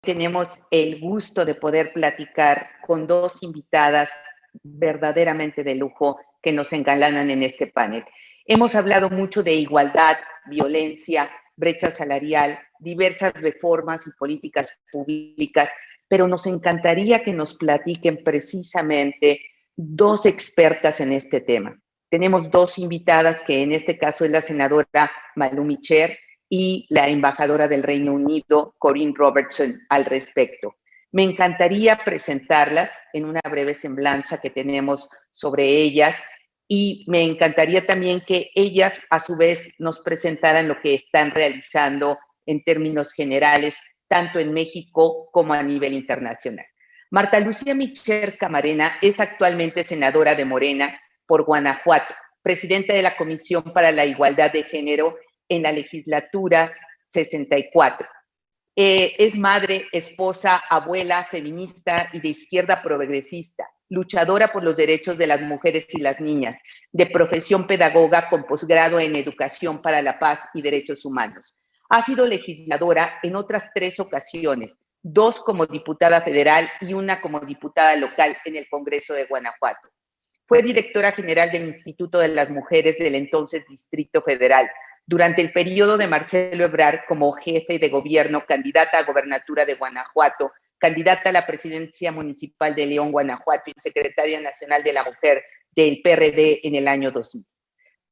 tenemos el gusto de poder platicar con dos invitadas verdaderamente de lujo que nos engalanan en este panel. Hemos hablado mucho de igualdad, violencia, brecha salarial, diversas reformas y políticas públicas, pero nos encantaría que nos platiquen precisamente dos expertas en este tema. Tenemos dos invitadas, que en este caso es la senadora Malú Micher y la embajadora del Reino Unido, Corinne Robertson, al respecto. Me encantaría presentarlas en una breve semblanza que tenemos sobre ellas y me encantaría también que ellas a su vez nos presentaran lo que están realizando en términos generales, tanto en México como a nivel internacional. Marta Lucía Micher Camarena es actualmente senadora de Morena por Guanajuato, presidenta de la Comisión para la Igualdad de Género en la legislatura 64. Es madre, esposa, abuela, feminista y de izquierda progresista, luchadora por los derechos de las mujeres y las niñas, de profesión pedagoga con posgrado en Educación para la Paz y Derechos Humanos. Ha sido legisladora en otras 3 ocasiones, 2 como diputada federal y 1 como diputada local en el Congreso de Guanajuato. Fue directora general del Instituto de las Mujeres del entonces Distrito Federal, durante el periodo de Marcelo Ebrard como jefe de gobierno, candidata a gobernatura de Guanajuato, candidata a la presidencia municipal de León, Guanajuato y secretaria nacional de la mujer del PRD en el año 2000.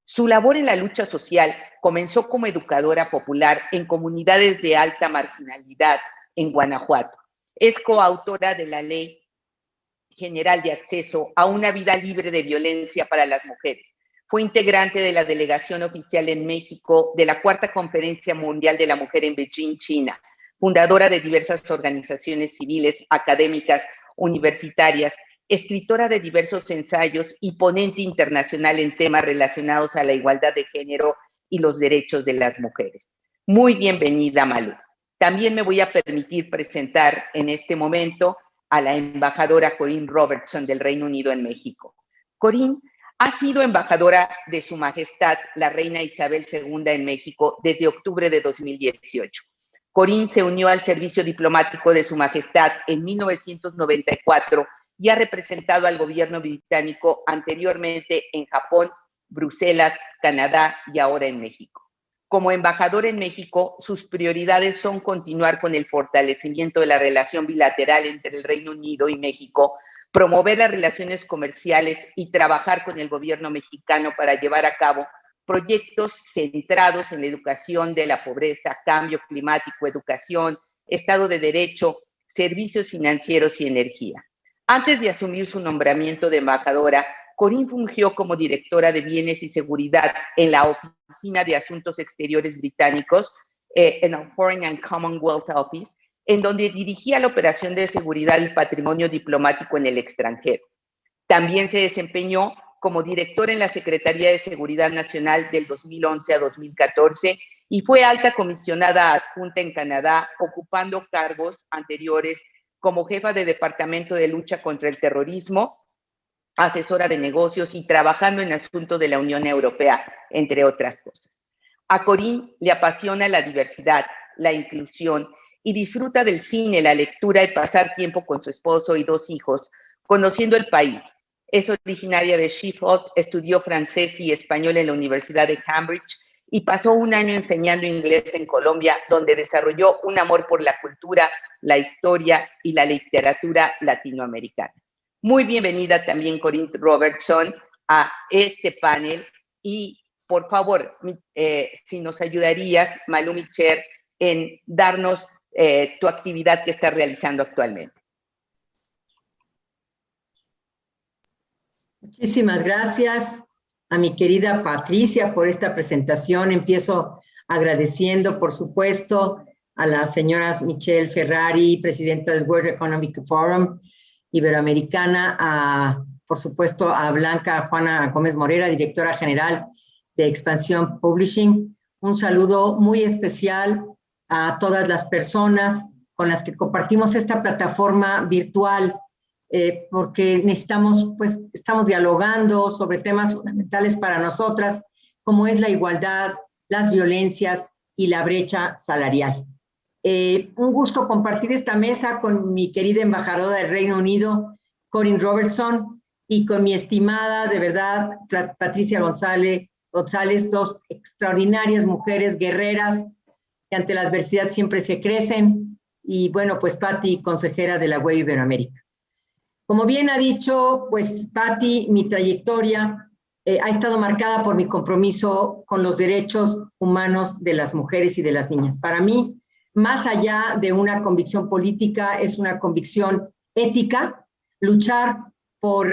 Su labor en la lucha social comenzó como educadora popular en comunidades de alta marginalidad en Guanajuato. Es coautora de la Ley General de Acceso a una Vida Libre de Violencia para las Mujeres. Fue integrante de la delegación oficial en México de la 4ª Conferencia Mundial de la Mujer en Beijing, China, fundadora de diversas organizaciones civiles, académicas, universitarias, escritora de diversos ensayos y ponente internacional en temas relacionados a la igualdad de género y los derechos de las mujeres. Muy bienvenida, Malú. También me voy a permitir presentar en este momento a la embajadora Corinne Robertson del Reino Unido en México. Corinne ha sido embajadora de Su Majestad la Reina Isabel II en México desde octubre de 2018. Corinne se unió al servicio diplomático de Su Majestad en 1994 y ha representado al gobierno británico anteriormente en Japón, Bruselas, Canadá y ahora en México. Como embajador en México, sus prioridades son continuar con el fortalecimiento de la relación bilateral entre el Reino Unido y México, promover las relaciones comerciales y trabajar con el gobierno mexicano para llevar a cabo proyectos centrados en la educación de la pobreza, cambio climático, educación, Estado de Derecho, servicios financieros y energía. Antes de asumir su nombramiento de embajadora, Corinne fungió como directora de Bienes y Seguridad en la Oficina de Asuntos Exteriores británicos, en el Foreign and Commonwealth Office, en donde dirigía la operación de seguridad y patrimonio diplomático en el extranjero. También se desempeñó como directora en la Secretaría de Seguridad Nacional del 2011 a 2014 y fue alta comisionada adjunta en Canadá, ocupando cargos anteriores como jefa de Departamento de Lucha contra el Terrorismo, asesora de negocios y trabajando en asuntos de la Unión Europea, entre otras cosas. A Corinne le apasiona la diversidad, la inclusión y disfruta del cine, la lectura y pasar tiempo con su esposo y 2 hijos, conociendo el país. Es originaria de Sheffield, estudió francés y español en la Universidad de Cambridge y pasó 1 año enseñando inglés en Colombia, donde desarrolló un amor por la cultura, la historia y la literatura latinoamericana. Muy bienvenida también, Corinne Robertson, a este panel y, por favor, si nos ayudarías, Malú Micher, en darnos tu actividad que estás realizando actualmente. Muchísimas gracias a mi querida Patricia por esta presentación. Empiezo agradeciendo, por supuesto, a las señoras Michelle Ferrari, presidenta del World Economic Forum Iberoamericana, por supuesto, a Blanca Juana Gómez Morera, directora general de Expansión Publishing. Un saludo muy especial a todas las personas con las que compartimos esta plataforma virtual, porque estamos dialogando sobre temas fundamentales para nosotras, como es la igualdad, las violencias y la brecha salarial. Un gusto compartir esta mesa con mi querida embajadora del Reino Unido, Corinne Robertson, y con mi estimada, de verdad, Patricia González, dos extraordinarias mujeres guerreras que ante la adversidad siempre se crecen. Y bueno, pues Pati, consejera de la UEI Iberoamérica. Como bien ha dicho, pues Pati, mi trayectoria ha estado marcada por mi compromiso con los derechos humanos de las mujeres y de las niñas. Para mí, más allá de una convicción política, es una convicción ética, luchar por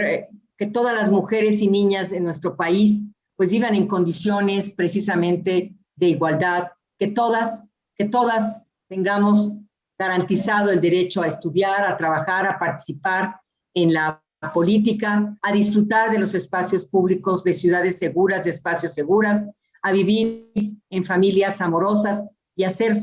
que todas las mujeres y niñas de nuestro país pues vivan en condiciones precisamente de igualdad, que todas tengamos garantizado el derecho a estudiar, a trabajar, a participar en la política, a disfrutar de los espacios públicos, de ciudades seguras, de espacios seguras, a vivir en familias amorosas y hacer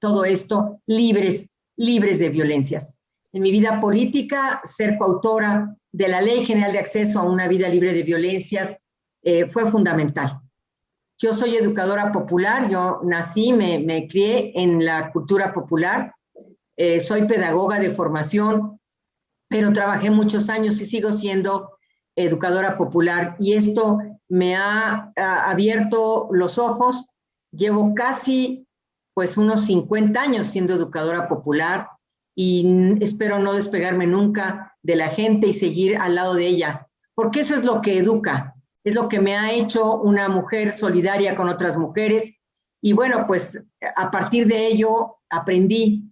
todo esto libres de violencias. En mi vida política, ser coautora de la Ley General de Acceso a una Vida Libre de Violencias fue fundamental. Yo soy educadora popular, yo nací, me crié en la cultura popular, soy pedagoga de formación, pero trabajé muchos años y sigo siendo educadora popular, y esto me ha abierto los ojos. Llevo casi pues unos 50 años siendo educadora popular y espero no despegarme nunca de la gente y seguir al lado de ella, porque eso es lo que educa, es lo que me ha hecho una mujer solidaria con otras mujeres. Y bueno, pues a partir de ello aprendí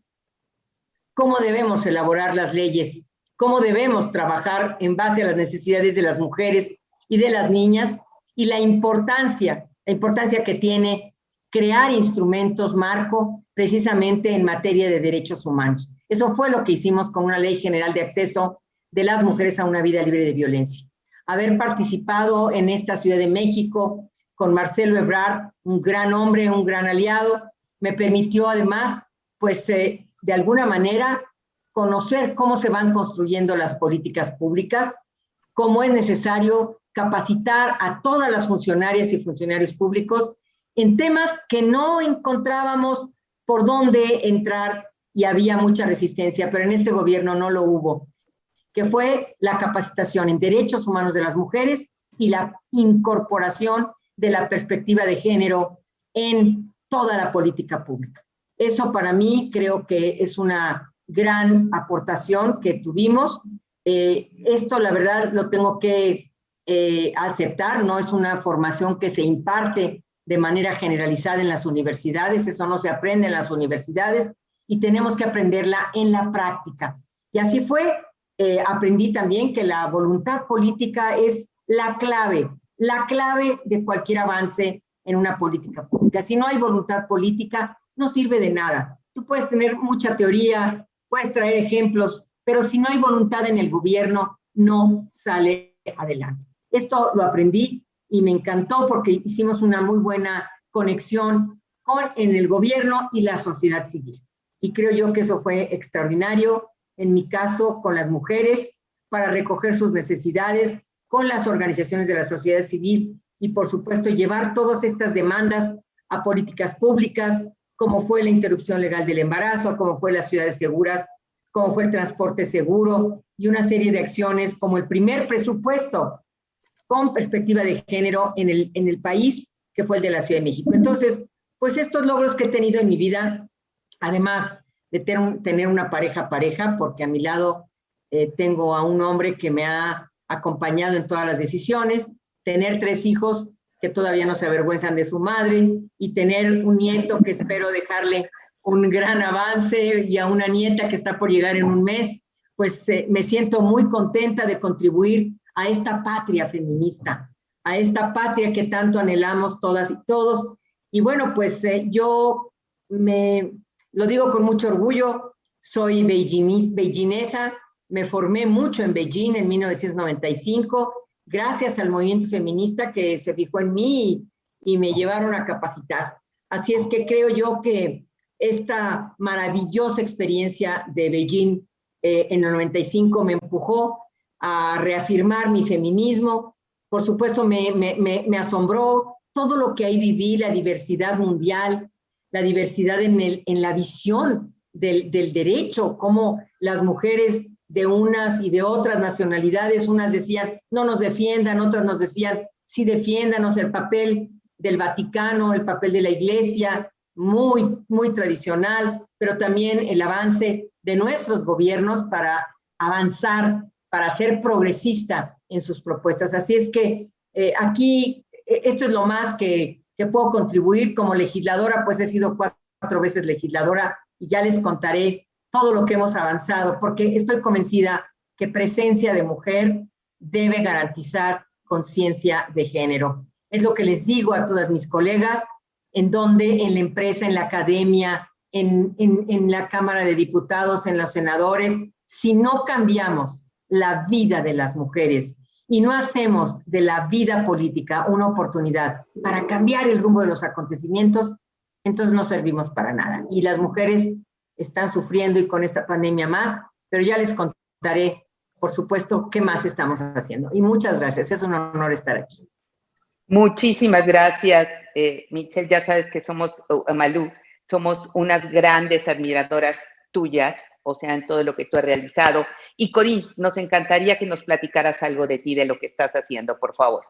cómo debemos elaborar las leyes, cómo debemos trabajar en base a las necesidades de las mujeres y de las niñas, y la importancia que tiene crear instrumentos marco precisamente en materia de derechos humanos. Eso fue lo que hicimos con una Ley General de Acceso de las mujeres a una vida libre de violencia. Haber participado en esta Ciudad de México con Marcelo Ebrard, un gran hombre, un gran aliado, me permitió además, pues de alguna manera, conocer cómo se van construyendo las políticas públicas, cómo es necesario capacitar a todas las funcionarias y funcionarios públicos en temas que no encontrábamos por dónde entrar y había mucha resistencia, pero en este gobierno no lo hubo, que fue la capacitación en derechos humanos de las mujeres y la incorporación de la perspectiva de género en toda la política pública. Eso para mí creo que es una gran aportación que tuvimos. Esto la verdad lo tengo que aceptar, no es una formación que se imparte de manera generalizada en las universidades, eso no se aprende en las universidades y tenemos que aprenderla en la práctica. Y así fue, aprendí también que la voluntad política es la clave de cualquier avance en una política pública. Si no hay voluntad política, no sirve de nada. Tú puedes tener mucha teoría, puedes traer ejemplos, pero si no hay voluntad en el gobierno, no sale adelante. Esto lo aprendí y me encantó porque hicimos una muy buena conexión en el gobierno y la sociedad civil. Y creo yo que eso fue extraordinario, en mi caso con las mujeres, para recoger sus necesidades, con las organizaciones de la sociedad civil y por supuesto llevar todas estas demandas a políticas públicas, como fue la interrupción legal del embarazo, como fue las ciudades seguras, como fue el transporte seguro y una serie de acciones como el primer presupuesto con perspectiva de género en el país, que fue el de la Ciudad de México. Entonces, pues estos logros que he tenido en mi vida, además de tener una pareja, porque a mi lado tengo a un hombre que me ha acompañado en todas las decisiones, tener 3 hijos que todavía no se avergüenzan de su madre y tener un nieto que espero dejarle un gran avance y a una nieta que está por llegar en un mes, pues me siento muy contenta de contribuir a esta patria feminista, a esta patria que tanto anhelamos todas y todos. Y bueno, pues yo lo digo con mucho orgullo, soy beijinesa, me formé mucho en Beijing en 1995, gracias al movimiento feminista que se fijó en mí y me llevaron a capacitar. Así es que creo yo que esta maravillosa experiencia de Beijing en el 95 me empujó a reafirmar mi feminismo. Por supuesto, me asombró todo lo que ahí viví, la diversidad mundial, la diversidad en la visión del derecho, cómo las mujeres de unas y de otras nacionalidades, unas decían, no nos defiendan, otras nos decían, sí defiéndanos, el papel del Vaticano, el papel de la Iglesia, muy tradicional, pero también el avance de nuestros gobiernos para avanzar, para ser progresista en sus propuestas. Así es que aquí esto es lo más que puedo contribuir como legisladora, pues he sido 4 veces legisladora y ya les contaré todo lo que hemos avanzado, porque estoy convencida que presencia de mujer debe garantizar conciencia de género. Es lo que les digo a todas mis colegas, en donde en la empresa, en la academia, en la Cámara de Diputados, en los senadores, si no cambiamos la vida de las mujeres y no hacemos de la vida política una oportunidad para cambiar el rumbo de los acontecimientos, entonces no servimos para nada. Y las mujeres están sufriendo y con esta pandemia más, pero ya les contaré, por supuesto, qué más estamos haciendo. Y muchas gracias, es un honor estar aquí. Muchísimas gracias, Michelle. Ya sabes que somos, Malú, somos unas grandes admiradoras tuyas, o sea, en todo lo que tú has realizado. Y Corín, nos encantaría que nos platicaras algo de ti, de lo que estás haciendo, por favor.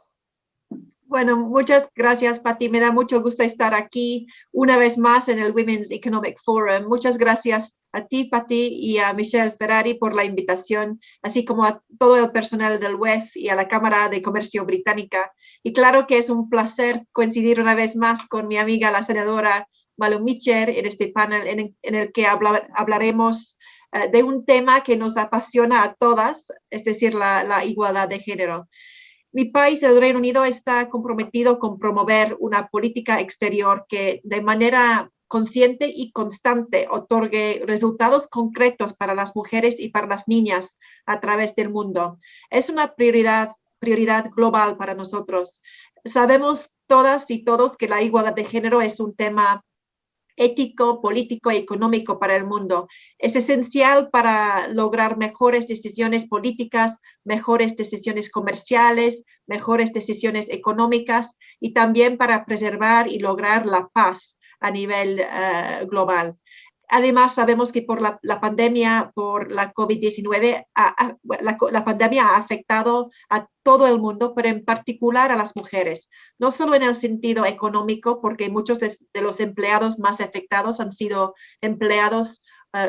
Bueno, muchas gracias, Pati. Me da mucho gusto estar aquí una vez más en el Women's Economic Forum. Muchas gracias a ti, Pati, y a Michelle Ferrari por la invitación, así como a todo el personal del WEF y a la Cámara de Comercio Británica. Y claro que es un placer coincidir una vez más con mi amiga, la senadora Malu Mitchell, en este panel en el que hablaremos de un tema que nos apasiona a todas, es decir, la igualdad de género. Mi país, el Reino Unido, está comprometido con promover una política exterior que de manera consciente y constante otorgue resultados concretos para las mujeres y para las niñas a través del mundo. Es una prioridad global para nosotros. Sabemos todas y todos que la igualdad de género es un tema ético, político y económico para el mundo. Es esencial para lograr mejores decisiones políticas, mejores decisiones comerciales, mejores decisiones económicas y también para preservar y lograr la paz a nivel global. Además, sabemos que por la pandemia, por la COVID-19, la pandemia ha afectado a todo el mundo, pero en particular a las mujeres. No solo en el sentido económico, porque muchos de los empleados más afectados han sido empleados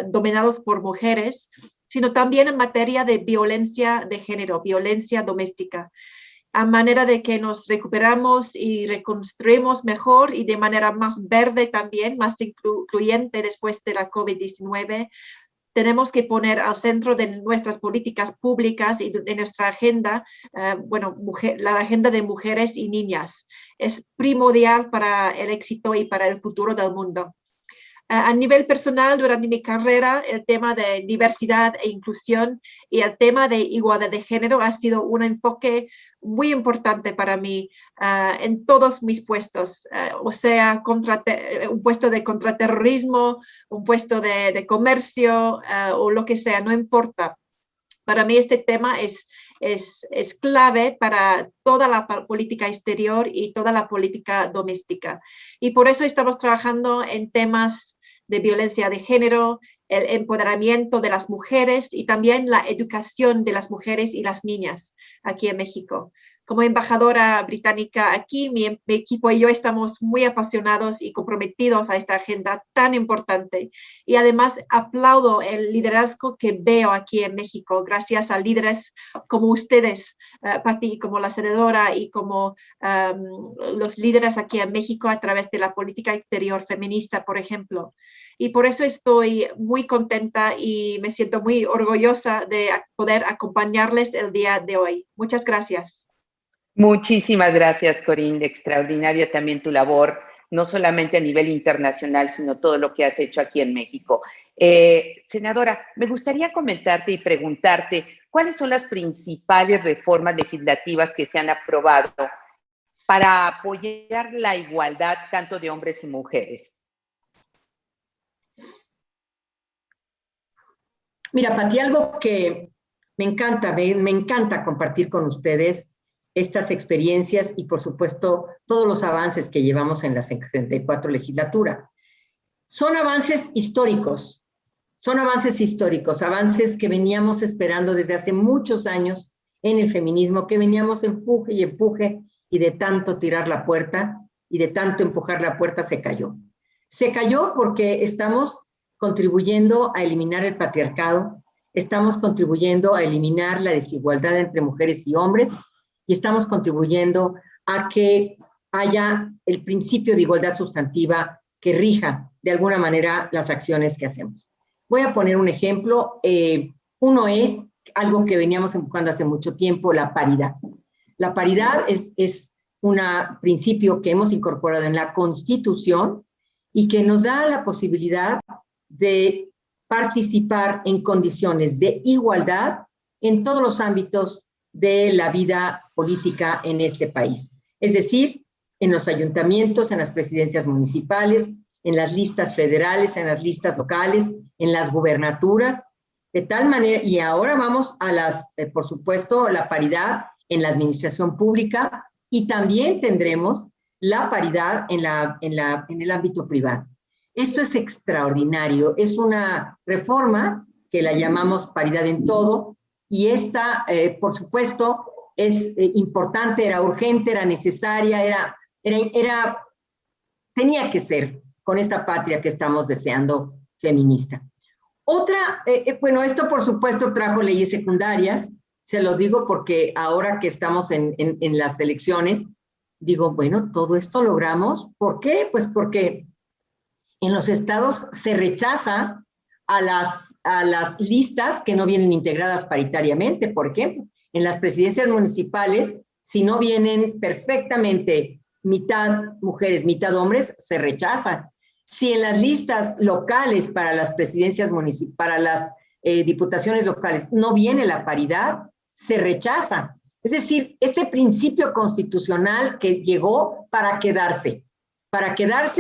dominados por mujeres, sino también en materia de violencia de género, violencia doméstica. A manera de que nos recuperamos y reconstruimos mejor y de manera más verde también, más incluyente después de la COVID-19, tenemos que poner al centro de nuestras políticas públicas y de nuestra agenda, la agenda de mujeres y niñas. Es primordial para el éxito y para el futuro del mundo. A nivel personal, durante mi carrera, el tema de diversidad e inclusión y el tema de igualdad de género ha sido un enfoque muy importante para mí en todos mis puestos, o sea, un puesto de contraterrorismo, un puesto de comercio o lo que sea, no importa. Para mí este tema es clave para toda la política exterior y toda la política doméstica. Y por eso estamos trabajando en temas de violencia de género, el empoderamiento de las mujeres y también la educación de las mujeres y las niñas aquí en México. Como embajadora británica aquí, mi equipo y yo estamos muy apasionados y comprometidos a esta agenda tan importante. Y además aplaudo el liderazgo que veo aquí en México, gracias a líderes como ustedes, Pati, como la senadora y como los líderes aquí en México a través de la política exterior feminista, por ejemplo. Y por eso estoy muy contenta y me siento muy orgullosa de poder acompañarles el día de hoy. Muchas gracias. Muchísimas gracias, Corín. Extraordinaria también tu labor, no solamente a nivel internacional, sino todo lo que has hecho aquí en México. Senadora, me gustaría comentarte y preguntarte cuáles son las principales reformas legislativas que se han aprobado para apoyar la igualdad tanto de hombres y mujeres. Mira, Pati, algo que me encanta compartir con ustedes estas experiencias y, por supuesto, todos los avances que llevamos en la 64 legislatura. Son avances históricos, avances que veníamos esperando desde hace muchos años en el feminismo, que veníamos empuje y empuje, y de tanto tirar la puerta y de tanto empujar la puerta se cayó. Se cayó porque estamos contribuyendo a eliminar el patriarcado, estamos contribuyendo a eliminar la desigualdad entre mujeres y hombres, y estamos contribuyendo a que haya el principio de igualdad sustantiva que rija de alguna manera las acciones que hacemos. Voy a poner un ejemplo. Uno es algo que veníamos empujando hace mucho tiempo, la paridad. La paridad es un principio que hemos incorporado en la Constitución y que nos da la posibilidad de participar en condiciones de igualdad en todos los ámbitos de la vida política en este país. Es decir, en los ayuntamientos, en las presidencias municipales, en las listas federales, en las listas locales, en las gubernaturas, de tal manera, y ahora vamos a las, por supuesto, la paridad en la administración pública, y también tendremos la paridad en el ámbito privado. Esto es extraordinario, es una reforma que la llamamos paridad en todo, y esta, por supuesto, es importante, era urgente, era necesaria, tenía que ser con esta patria que estamos deseando feminista. Otra, bueno, esto por supuesto trajo leyes secundarias, se los digo porque ahora que estamos en las elecciones, digo, bueno, todo esto logramos. ¿Por qué? Pues porque en los estados se rechaza a las listas que no vienen integradas paritariamente. Por ejemplo, en las presidencias municipales, si no vienen perfectamente mitad mujeres, mitad hombres, se rechaza. Si en las listas locales para las presidencias municipales, para las diputaciones locales, no viene la paridad, se rechaza. Es decir, este principio constitucional que llegó para quedarse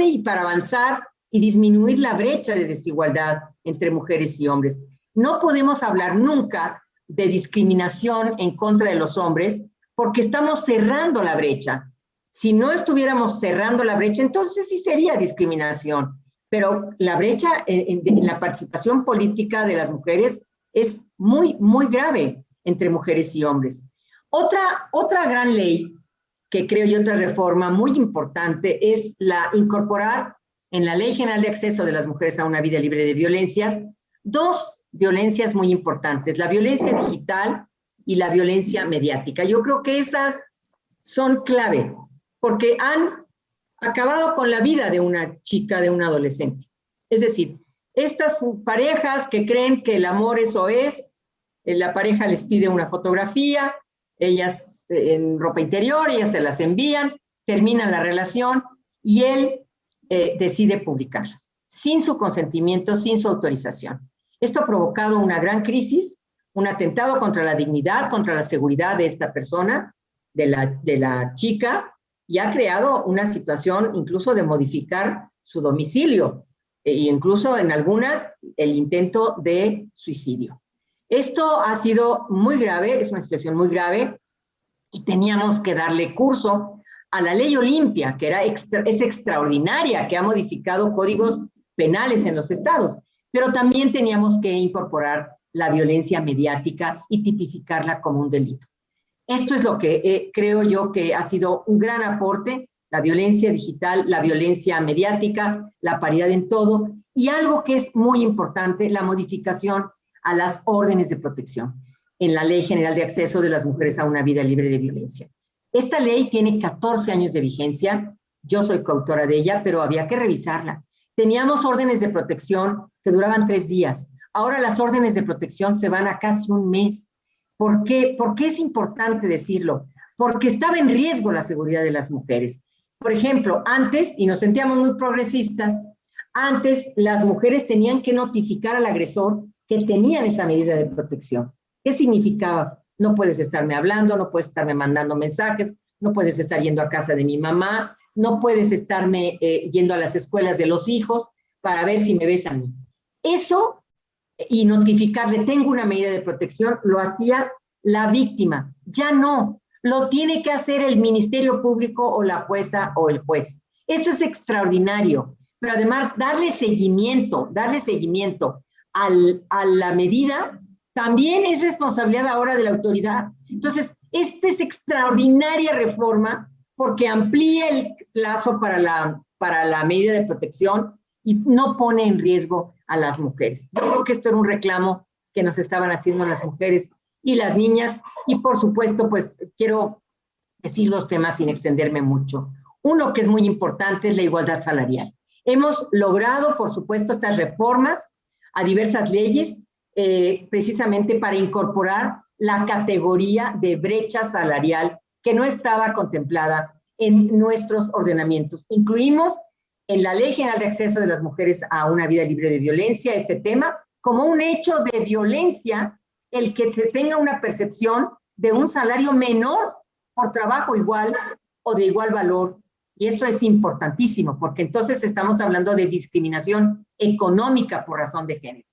y para avanzar y disminuir la brecha de desigualdad entre mujeres y hombres. No podemos hablar nunca de discriminación en contra de los hombres porque estamos cerrando la brecha. Si no estuviéramos cerrando la brecha, entonces sí sería discriminación. Pero la brecha en la participación política de las mujeres es muy, muy grave entre mujeres y hombres. Otra gran ley que creo yo, otra reforma muy importante es incorporar en la Ley General de Acceso de las Mujeres a una Vida Libre de Violencias, dos violencias muy importantes, la violencia digital y la violencia mediática. Yo creo que esas son clave, porque han acabado con la vida de una chica, de un adolescente. Es decir, estas parejas que creen que el amor eso es, la pareja les pide una fotografía, ellas en ropa interior, ellas se las envían, terminan la relación y él decide publicarlas, sin su consentimiento, sin su autorización. Esto ha provocado una gran crisis, un atentado contra la dignidad, contra la seguridad de esta persona, de la chica, y ha creado una situación incluso de modificar su domicilio, e incluso en algunas el intento de suicidio. Esto ha sido muy grave, es una situación muy grave, y teníamos que darle curso a la ley Olimpia, que es extraordinaria, que ha modificado códigos penales en los estados, pero también teníamos que incorporar la violencia mediática y tipificarla como un delito. Esto es lo que creo yo que ha sido un gran aporte, la violencia digital, la violencia mediática, la paridad en todo, y algo que es muy importante, la modificación a las órdenes de protección en la Ley General de Acceso de las Mujeres a una Vida Libre de Violencia. Esta ley tiene 14 años de vigencia, yo soy coautora de ella, pero había que revisarla. Teníamos órdenes de protección que duraban 3 días, ahora las órdenes de protección se van a casi un mes. ¿Por qué? ¿Por qué es importante decirlo? Porque estaba en riesgo la seguridad de las mujeres. Por ejemplo, antes, y nos sentíamos muy progresistas, antes las mujeres tenían que notificar al agresor que tenían esa medida de protección. ¿Qué significaba? No puedes estarme hablando, no puedes estarme mandando mensajes, no puedes estar yendo a casa de mi mamá, no puedes estarme yendo a las escuelas de los hijos para ver si me ves a mí. Eso, y notificarle, tengo una medida de protección, lo hacía la víctima. Ya no, lo tiene que hacer el Ministerio Público o la jueza o el juez. Esto es extraordinario. pero además darle seguimiento a la medida, también es responsabilidad ahora de la autoridad. Entonces, esta es extraordinaria reforma porque amplía el plazo para la medida de protección y no pone en riesgo a las mujeres. Yo creo que esto era un reclamo que nos estaban haciendo las mujeres y las niñas, y por supuesto, pues quiero decir dos temas sin extenderme mucho. Uno que es muy importante es la igualdad salarial. Hemos logrado, por supuesto, estas reformas a diversas leyes, precisamente para incorporar la categoría de brecha salarial que no estaba contemplada en nuestros ordenamientos. Incluimos en la Ley General de Acceso de las Mujeres a una Vida Libre de Violencia este tema como un hecho de violencia el que se tenga una percepción de un salario menor por trabajo igual o de igual valor. Y esto es importantísimo, porque entonces estamos hablando de discriminación económica por razón de género.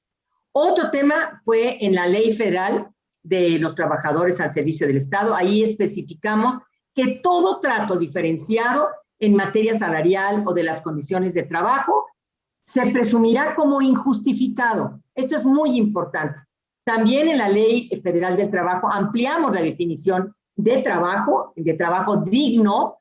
Otro tema fue en la Ley Federal de los Trabajadores al Servicio del Estado. Ahí especificamos que todo trato diferenciado en materia salarial o de las condiciones de trabajo se presumirá como injustificado. Esto es muy importante. También en la Ley Federal del Trabajo ampliamos la definición de trabajo digno,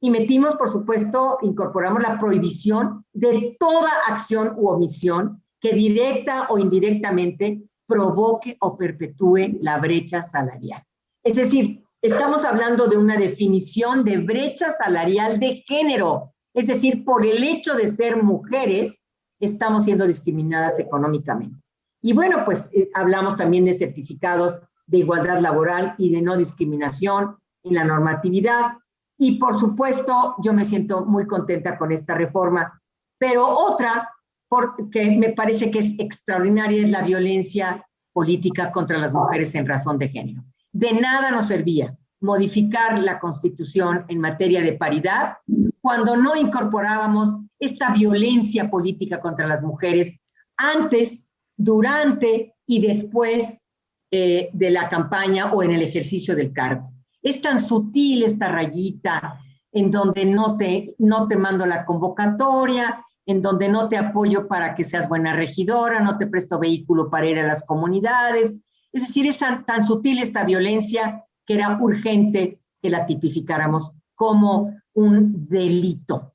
y metimos, por supuesto, incorporamos la prohibición de toda acción u omisión que directa o indirectamente provoque o perpetúe la brecha salarial. Es decir, estamos hablando de una definición de brecha salarial de género. Es decir, por el hecho de ser mujeres, estamos siendo discriminadas económicamente. Y bueno, pues hablamos también de certificados de igualdad laboral y de no discriminación en la normatividad. Y por supuesto, yo me siento muy contenta con esta reforma. Pero otra, porque me parece que es extraordinaria, es la violencia política contra las mujeres en razón de género. De nada nos servía modificar la Constitución en materia de paridad cuando no incorporábamos esta violencia política contra las mujeres antes, durante y después de la campaña o en el ejercicio del cargo. Es tan sutil esta rayita en donde no te mando la convocatoria, en donde no te apoyo para que seas buena regidora, no te presto vehículo para ir a las comunidades. Es decir, es tan sutil esta violencia que era urgente que la tipificáramos como un delito.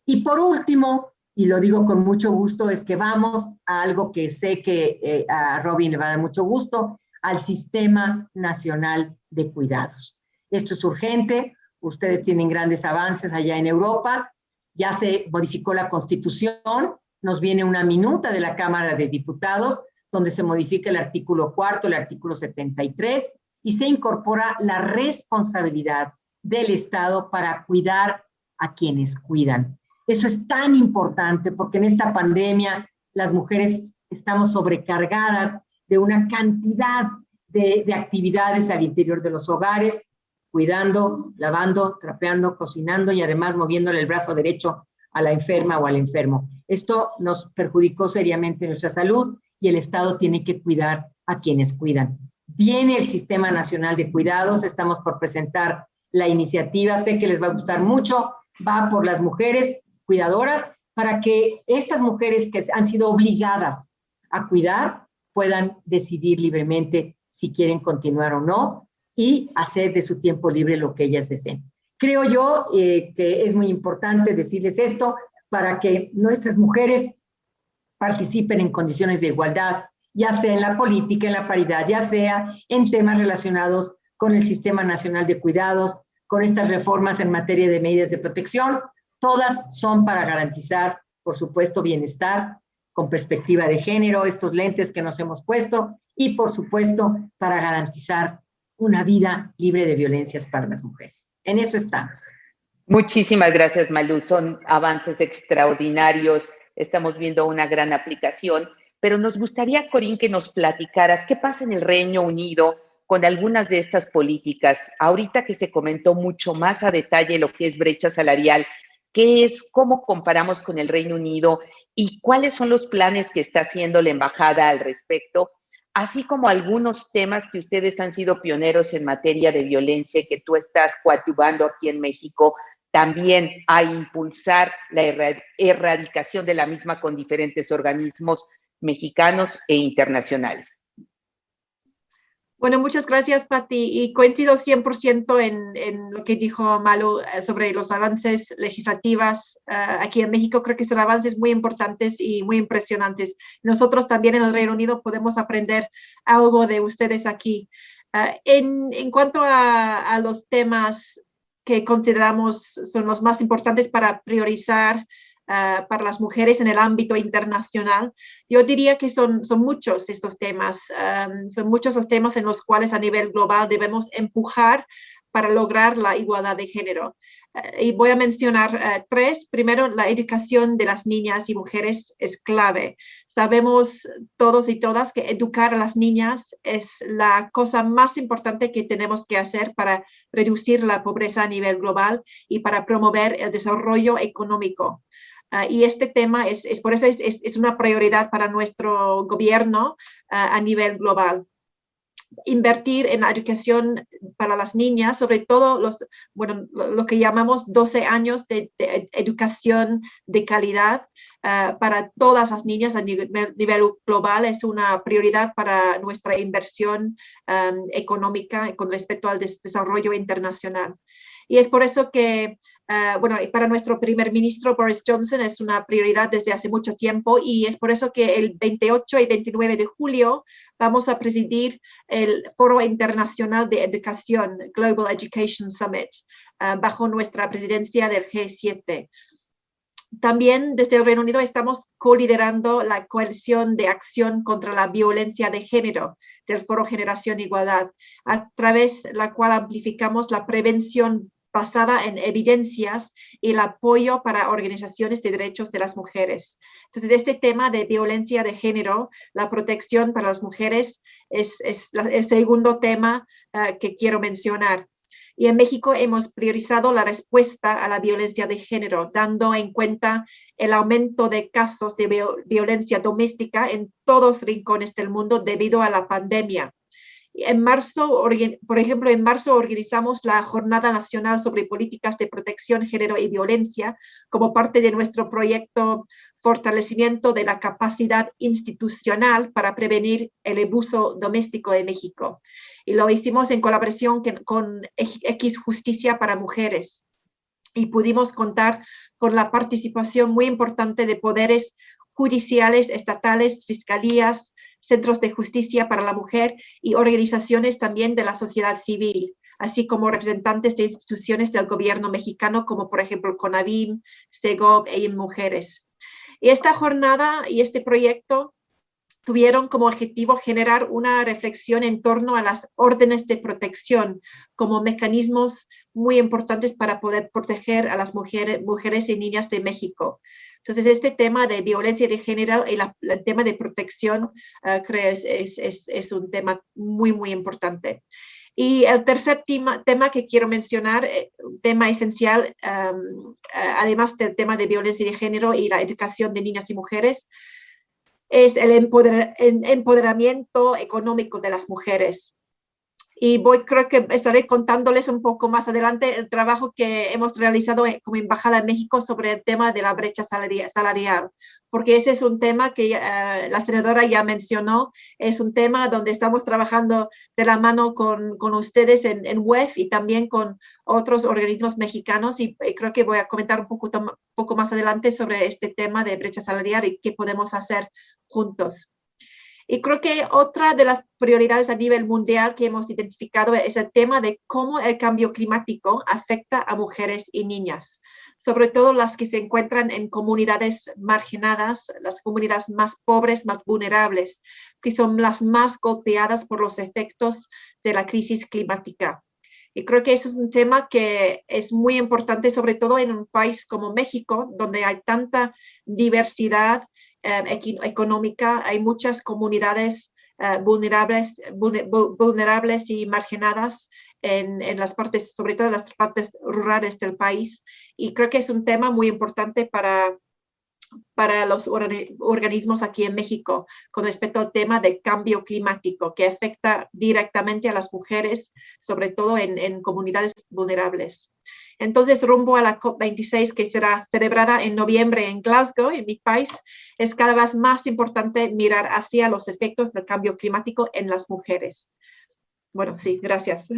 Y por último, y lo digo con mucho gusto, es que vamos a algo que sé que a Robin le va a dar mucho gusto, al Sistema Nacional de Cuidados. Esto es urgente, ustedes tienen grandes avances allá en Europa, ya se modificó la Constitución, nos viene una minuta de la Cámara de Diputados, donde se modifica el artículo 4, el artículo 73, y se incorpora la responsabilidad del Estado para cuidar a quienes cuidan. Eso es tan importante porque en esta pandemia las mujeres estamos sobrecargadas de una cantidad de actividades al interior de los hogares, cuidando, lavando, trapeando, cocinando y además moviéndole el brazo derecho a la enferma o al enfermo. Esto nos perjudicó seriamente nuestra salud y el Estado tiene que cuidar a quienes cuidan. Viene el Sistema Nacional de Cuidados, estamos por presentar la iniciativa, sé que les va a gustar mucho, va por las mujeres cuidadoras para que estas mujeres que han sido obligadas a cuidar puedan decidir libremente si quieren continuar o no y hacer de su tiempo libre lo que ellas deseen. Creo yo que es muy importante decirles esto para que nuestras mujeres participen en condiciones de igualdad, ya sea en la política, en la paridad, ya sea en temas relacionados con el Sistema Nacional de Cuidados, con estas reformas en materia de medidas de protección. Todas son para garantizar, por supuesto, bienestar con perspectiva de género, estos lentes que nos hemos puesto, y por supuesto, para garantizar una vida libre de violencias para las mujeres. En eso estamos. Muchísimas gracias, Malú. Son avances extraordinarios. Estamos viendo una gran aplicación, pero nos gustaría, Corín, que nos platicaras qué pasa en el Reino Unido con algunas de estas políticas. Ahorita que se comentó mucho más a detalle lo que es brecha salarial, ¿qué es? ¿Cómo comparamos con el Reino Unido? ¿Y cuáles son los planes que está haciendo la embajada al respecto? Así como algunos temas que ustedes han sido pioneros en materia de violencia y que tú estás coadyuvando aquí en México, también a impulsar la erradicación de la misma con diferentes organismos mexicanos e internacionales. Bueno, muchas gracias, Pati, y coincido 100% en lo que dijo Malu sobre los avances legislativos aquí en México. Creo que son avances muy importantes y muy impresionantes. Nosotros también en el Reino Unido podemos aprender algo de ustedes aquí. En cuanto a los temas que consideramos son los más importantes para priorizar para las mujeres en el ámbito internacional, yo diría que son muchos estos temas, son muchos los temas en los cuales a nivel global debemos empujar para lograr la igualdad de género. Y voy a mencionar tres. Primero, la educación de las niñas y mujeres es clave. Sabemos todos y todas que educar a las niñas es la cosa más importante que tenemos que hacer para reducir la pobreza a nivel global y para promover el desarrollo económico. Y este tema por eso es una prioridad para nuestro gobierno a nivel global. Invertir en la educación para las niñas, sobre todo lo que llamamos 12 años de educación de calidad para todas las niñas a nivel global, es una prioridad para nuestra inversión económica con respecto al desarrollo internacional. Y es por eso que, para nuestro primer ministro Boris Johnson es una prioridad desde hace mucho tiempo, y es por eso que el 28 y 29 de julio vamos a presidir el Foro Internacional de Educación, Global Education Summit, bajo nuestra presidencia del G7. También desde el Reino Unido estamos co-liderando la coalición de acción contra la violencia de género del Foro Generación Igualdad, a través de la cual amplificamos la prevención basada en evidencias y el apoyo para organizaciones de derechos de las mujeres. Entonces, este tema de violencia de género, la protección para las mujeres, es el segundo tema que quiero mencionar. Y en México hemos priorizado la respuesta a la violencia de género, dando en cuenta el aumento de casos de violencia doméstica en todos los rincones del mundo debido a la pandemia. En marzo, por ejemplo, en marzo organizamos la Jornada Nacional sobre Políticas de Protección, Género y Violencia como parte de nuestro proyecto Fortalecimiento de la Capacidad Institucional para Prevenir el Abuso Doméstico de México. Y lo hicimos en colaboración con X Justicia para Mujeres. Y pudimos contar con la participación muy importante de poderes judiciales, estatales, fiscalías, centros de justicia para la mujer y organizaciones también de la sociedad civil, así como representantes de instituciones del gobierno mexicano, como por ejemplo CONAVIM, SEGOV e Mujeres. Y esta jornada y este proyecto tuvieron como objetivo generar una reflexión en torno a las órdenes de protección como mecanismos muy importantes para poder proteger a las mujeres y niñas de México. Entonces, este tema de violencia de género y el tema de protección creo es un tema muy, muy importante. Y el tercer tema que quiero mencionar, un tema esencial, además del tema de violencia de género y la educación de niñas y mujeres, es el empoderamiento económico de las mujeres. Y creo que estaré contándoles un poco más adelante el trabajo que hemos realizado como Embajada en México sobre el tema de la brecha salarial, porque ese es un tema que la senadora ya mencionó, es un tema donde estamos trabajando de la mano con ustedes en WEF y también con otros organismos mexicanos, y creo que voy a comentar un poco más adelante sobre este tema de brecha salarial y qué podemos hacer juntos. Y creo que otra de las prioridades a nivel mundial que hemos identificado es el tema de cómo el cambio climático afecta a mujeres y niñas, sobre todo las que se encuentran en comunidades marginadas, las comunidades más pobres, más vulnerables, que son las más golpeadas por los efectos de la crisis climática. Y creo que eso es un tema que es muy importante, sobre todo en un país como México, donde hay tanta diversidad económica, hay muchas comunidades vulnerables y marginadas en las partes, sobre todo en las partes rurales del país. Y creo que es un tema muy importante para los organismos aquí en México con respecto al tema del cambio climático que afecta directamente a las mujeres, sobre todo en comunidades vulnerables. Entonces, rumbo a la COP26, que será celebrada en noviembre en Glasgow, en mi país, es cada vez más importante mirar hacia los efectos del cambio climático en las mujeres. Bueno, sí, gracias.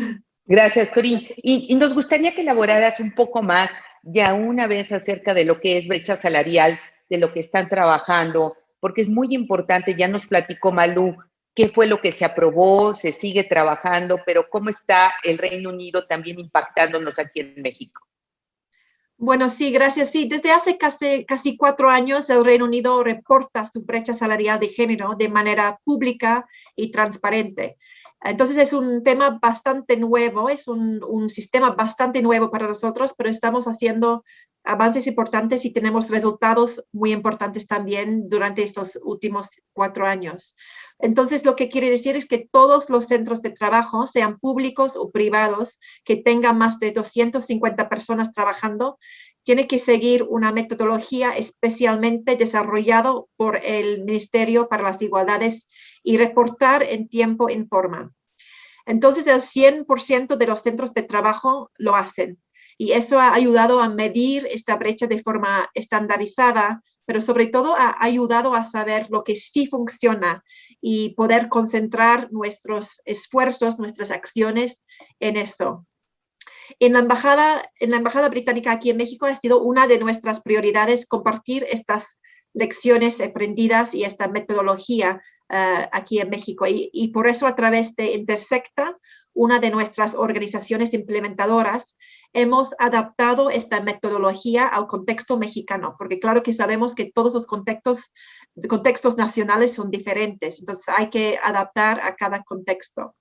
Gracias, Corín. Y nos gustaría que elaboraras un poco más, ya una vez, acerca de lo que es brecha salarial, de lo que están trabajando, porque es muy importante. Ya nos platicó Malú qué fue lo que se aprobó, se sigue trabajando, pero cómo está el Reino Unido también impactándonos aquí en México. Bueno, sí, gracias. Sí, desde hace casi 4 años el Reino Unido reporta su brecha salarial de género de manera pública y transparente. Entonces es un tema bastante nuevo, es un sistema bastante nuevo para nosotros, pero estamos haciendo avances importantes y tenemos resultados muy importantes también durante estos últimos 4 años. Entonces lo que quiere decir es que todos los centros de trabajo, sean públicos o privados, que tengan más de 250 personas trabajando, tiene que seguir una metodología especialmente desarrollada por el Ministerio para las Igualdades y reportar en tiempo y forma. Entonces, el 100% de los centros de trabajo lo hacen. Y eso ha ayudado a medir esta brecha de forma estandarizada, pero sobre todo ha ayudado a saber lo que sí funciona y poder concentrar nuestros esfuerzos, nuestras acciones en eso. En la embajada británica aquí en México ha sido una de nuestras prioridades compartir estas lecciones aprendidas y esta metodología aquí en México. Y por eso a través de Intersecta, una de nuestras organizaciones implementadoras, hemos adaptado esta metodología al contexto mexicano, porque claro que sabemos que todos los contextos nacionales son diferentes, entonces hay que adaptar a cada contexto.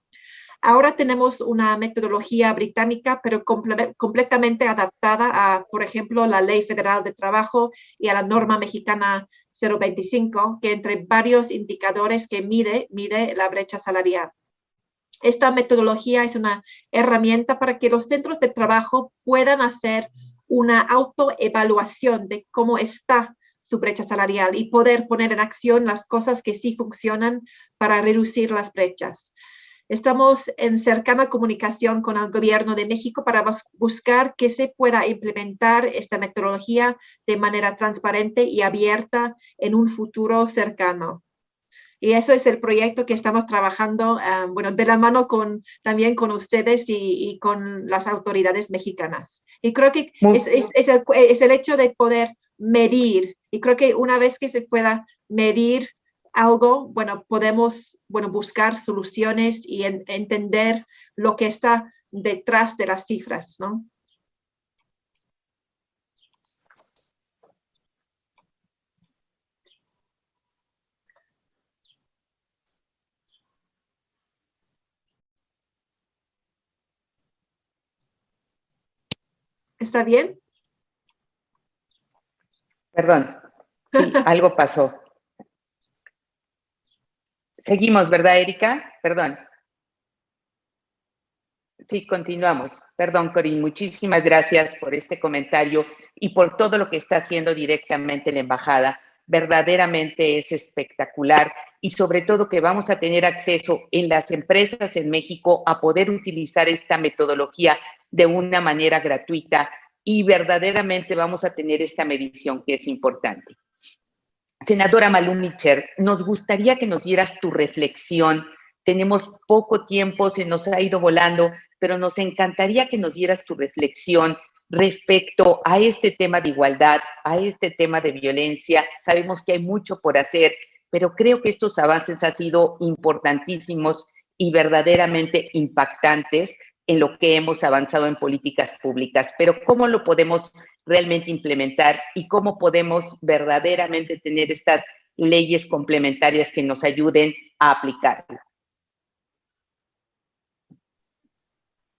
Ahora tenemos una metodología británica, pero completamente adaptada a, por ejemplo, la Ley Federal de Trabajo y a la norma mexicana 025, que entre varios indicadores que mide la brecha salarial. Esta metodología es una herramienta para que los centros de trabajo puedan hacer una autoevaluación de cómo está su brecha salarial y poder poner en acción las cosas que sí funcionan para reducir las brechas. Estamos en cercana comunicación con el Gobierno de México para buscar que se pueda implementar esta metodología de manera transparente y abierta en un futuro cercano. Y eso es el proyecto que estamos trabajando, bueno, de la mano también con ustedes y con las autoridades mexicanas. Y creo que es el hecho de poder medir. Y creo que una vez que se pueda medir algo, bueno, podemos, bueno, buscar soluciones y entender lo que está detrás de las cifras, ¿no? ¿Está bien? Perdón, sí, algo pasó. Seguimos, ¿verdad, Erika? Perdón. Sí, continuamos. Perdón, Corín, muchísimas gracias por este comentario y por todo lo que está haciendo directamente la embajada. Verdaderamente es espectacular y sobre todo que vamos a tener acceso en las empresas en México a poder utilizar esta metodología de una manera gratuita y verdaderamente vamos a tener esta medición que es importante. Senadora Malú Micher, nos gustaría que nos dieras tu reflexión. Tenemos poco tiempo, se nos ha ido volando, pero nos encantaría que nos dieras tu reflexión respecto a este tema de igualdad, a este tema de violencia. Sabemos que hay mucho por hacer, pero creo que estos avances han sido importantísimos y verdaderamente impactantes en lo que hemos avanzado en políticas públicas. Pero ¿cómo lo podemos realmente implementar y cómo podemos verdaderamente tener estas leyes complementarias que nos ayuden a aplicarlo?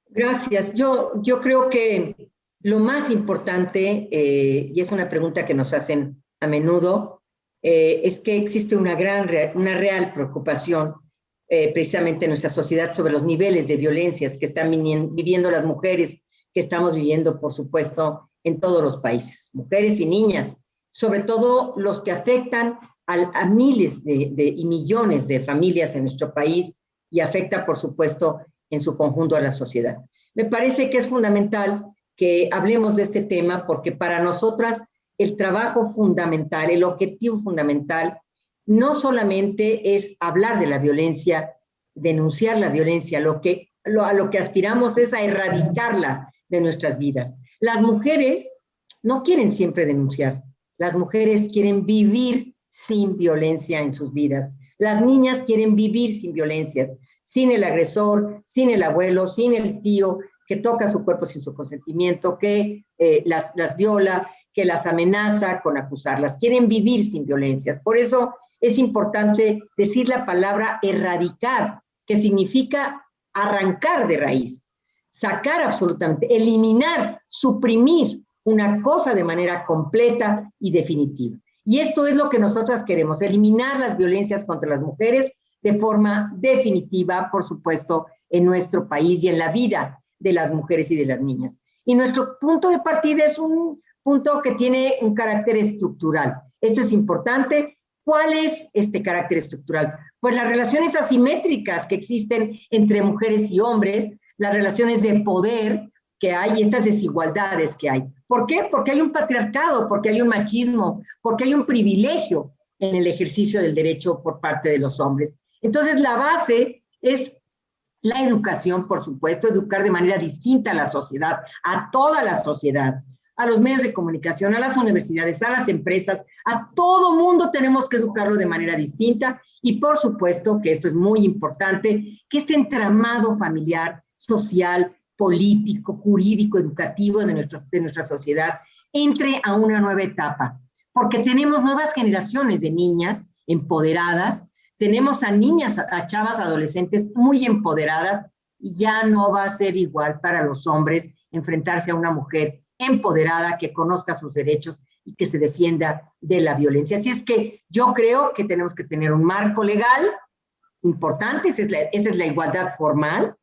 Gracias. Yo creo que lo más importante, y es una pregunta que nos hacen a menudo, es que existe una real preocupación precisamente en nuestra sociedad sobre los niveles de violencias que están viviendo las mujeres, que estamos viviendo, por supuesto, en todos los países, mujeres y niñas, sobre todo los que afectan a miles y millones de familias en nuestro país y afecta, por supuesto, en su conjunto a la sociedad. Me parece que es fundamental que hablemos de este tema, porque para nosotras el trabajo fundamental, el objetivo fundamental, no solamente es hablar de la violencia, denunciar la violencia, a lo que aspiramos es a erradicarla de nuestras vidas. Las mujeres no quieren siempre denunciar, las mujeres quieren vivir sin violencia en sus vidas. Las niñas quieren vivir sin violencias, sin el agresor, sin el abuelo, sin el tío que toca su cuerpo sin su consentimiento, que las viola, que las amenaza con acusarlas. Quieren vivir sin violencias. Por eso es importante decir la palabra erradicar, que significa arrancar de raíz, sacar absolutamente, eliminar, suprimir una cosa de manera completa y definitiva. Y esto es lo que nosotras queremos, eliminar las violencias contra las mujeres de forma definitiva, por supuesto, en nuestro país y en la vida de las mujeres y de las niñas. Y nuestro punto de partida es un punto que tiene un carácter estructural. Esto es importante. ¿Cuál es este carácter estructural? Pues las relaciones asimétricas que existen entre mujeres y hombres, las relaciones de poder que hay, estas desigualdades que hay. ¿Por qué? Porque hay un patriarcado, porque hay un machismo, porque hay un privilegio en el ejercicio del derecho por parte de los hombres. Entonces, la base es la educación, por supuesto, educar de manera distinta a la sociedad, a toda la sociedad, a los medios de comunicación, a las universidades, a las empresas, a todo mundo tenemos que educarlo de manera distinta y, por supuesto, que esto es muy importante, que este entramado familiar, social, político, jurídico, educativo de nuestra sociedad entre a una nueva etapa, porque tenemos nuevas generaciones de niñas empoderadas, tenemos a niñas, a chavas adolescentes muy empoderadas, y ya no va a ser igual para los hombres enfrentarse a una mujer empoderada, que conozca sus derechos y que se defienda de la violencia. Así es que yo creo que tenemos que tener un marco legal importante, esa es la igualdad formal,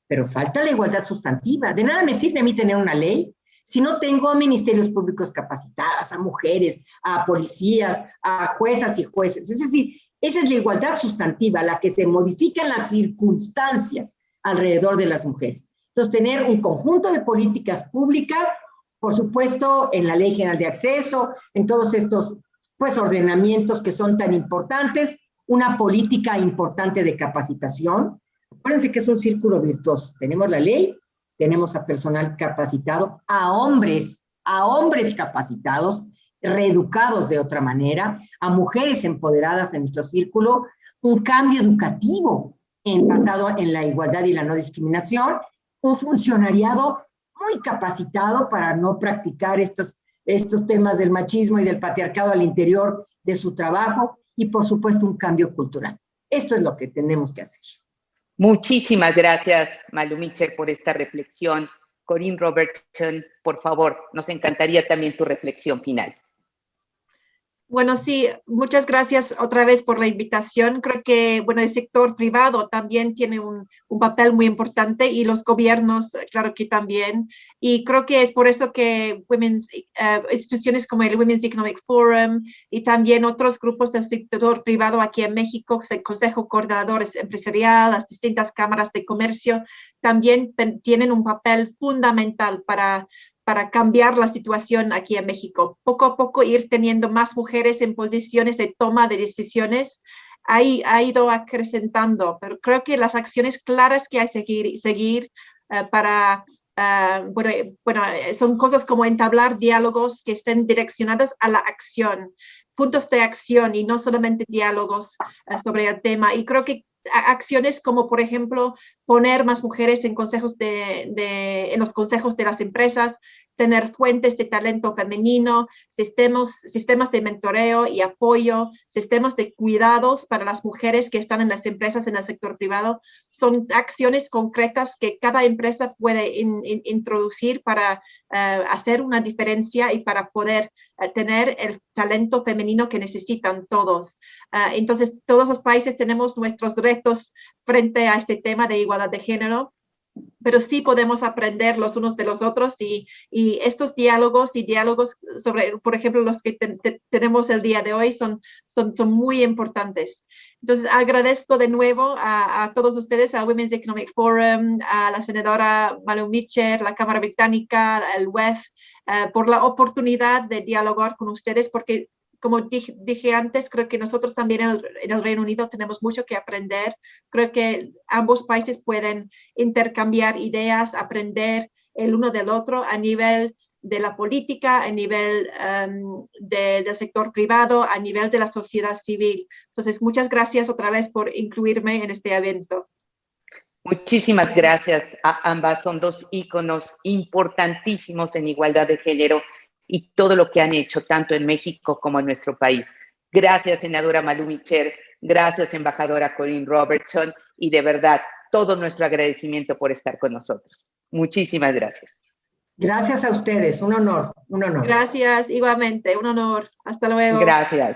pero falta la igualdad sustantiva. De nada me sirve a mí tener una ley si no tengo a ministerios públicos capacitadas, a mujeres, a policías, a juezas y jueces. Es decir, esa es la igualdad sustantiva, la que se modifican las circunstancias alrededor de las mujeres. Entonces, tener un conjunto de políticas públicas, por supuesto, en la Ley General de Acceso, en todos estos pues, ordenamientos que son tan importantes, una política importante de capacitación. Acuérdense que es un círculo virtuoso. Tenemos la ley, tenemos a personal capacitado, a hombres capacitados, reeducados de otra manera, a mujeres empoderadas en nuestro círculo, un cambio educativo basado en la igualdad y la no discriminación, un funcionariado muy capacitado para no practicar estos temas del machismo y del patriarcado al interior de su trabajo y, por supuesto, un cambio cultural. Esto es lo que tenemos que hacer. Muchísimas gracias, Malu Mitchell, por esta reflexión. Corinne Robertson, por favor, nos encantaría también tu reflexión final. Bueno, sí, muchas gracias otra vez por la invitación. Creo que, bueno, el sector privado también tiene un papel muy importante y los gobiernos, claro que también. Y creo que es por eso que instituciones como el Women's Economic Forum y también otros grupos del sector privado aquí en México, el Consejo Coordinador Empresarial, las distintas cámaras de comercio, también tienen un papel fundamental para cambiar la situación aquí en México. Poco a poco ir teniendo más mujeres en posiciones de toma de decisiones ha ido acrecentando, pero creo que las acciones claras que hay que seguir son cosas como entablar diálogos que estén direccionados a la acción, puntos de acción y no solamente diálogos sobre el tema. Y creo que acciones como, por ejemplo, poner más mujeres en en los consejos de las empresas, tener fuentes de talento femenino, sistemas de mentoreo y apoyo, sistemas de cuidados para las mujeres que están en las empresas en el sector privado, son acciones concretas que cada empresa puede introducir para hacer una diferencia y para poder tener el talento femenino que necesitan todos. Entonces, todos los países tenemos nuestros retos frente a este tema de igualdad de género. pero sí podemos aprender los unos de los otros y estos diálogos sobre, por ejemplo, los que tenemos el día de hoy son muy importantes. Entonces, agradezco de nuevo a todos ustedes, al Women's Economic Forum, a la senadora Malu Mitchell, la Cámara Británica, el WEF, por la oportunidad de dialogar con ustedes, porque como dije antes, creo que nosotros también en el Reino Unido tenemos mucho que aprender. Creo que ambos países pueden intercambiar ideas, aprender el uno del otro a nivel de la política, a nivel del sector privado, a nivel de la sociedad civil. Entonces, muchas gracias otra vez por incluirme en este evento. Muchísimas gracias a ambas. Son dos íconos importantísimos en igualdad de género y todo lo que han hecho tanto en México como en nuestro país. Gracias, senadora Malu Mitchell. Gracias, embajadora Corinne Robertson. Y de verdad, todo nuestro agradecimiento por estar con nosotros. Muchísimas gracias. Gracias a ustedes. Un honor, un honor. Gracias, igualmente. Un honor. Hasta luego. Gracias.